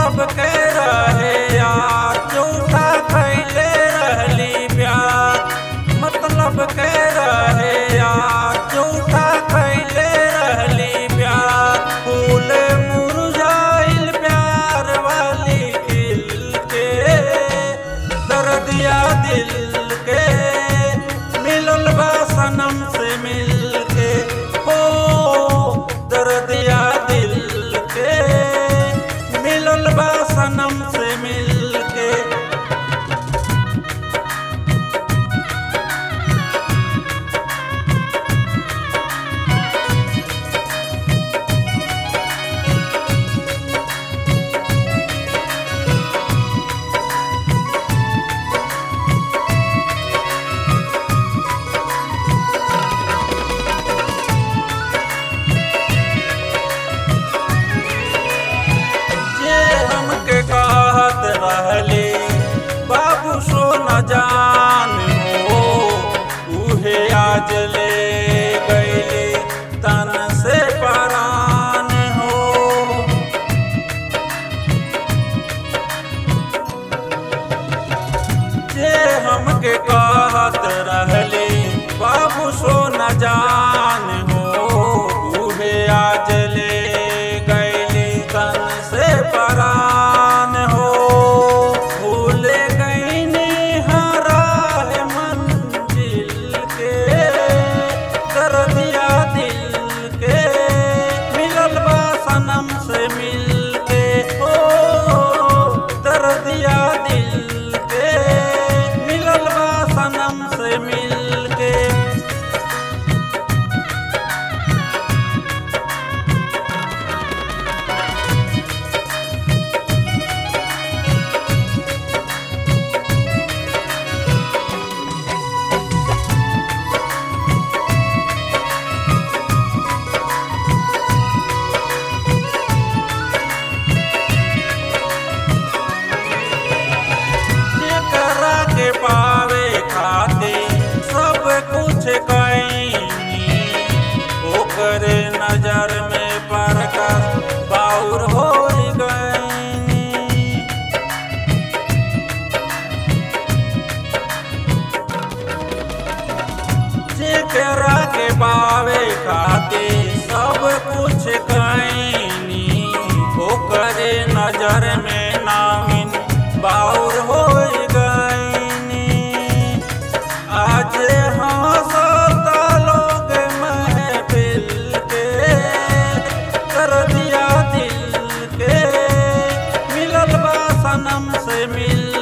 मतलब के रहे यार झूठा खैले रहली प्यार, मतलब के रहे यार झूठा खैले रहली प्यार। फूल मुरझाइल प्यार वाली खिल के, दर्दिया दिल के मिलल बा सनम से मिल के। हो दर्दिया दिल के मिलल बा सनम से मिल के। कहत रहले बाबू सो न जान हो, उहे आज ले गईले तन से परान हो। जे हमके कहत रहले बाबू सो न जान हो, उहे आज ले गईले तन से परान हो। भूल गईनी हरा है मंजिल के, दर्दिया दिल के मिलल बा सनम से मिल के। हो दर्दिया दिल के मिलल बा सनम से मिल के। पावे खाते सब कुछ कईनी, ओकर नजर में प्रकाश बाउर हो गईनी। जेकरा के पावे खाते सब कुछ कईनी, ओकर नजर में नामिन बाउर हो आज हंसता लोग महफिल के, दर्दिया दिल के मिलल बा सनम से मिल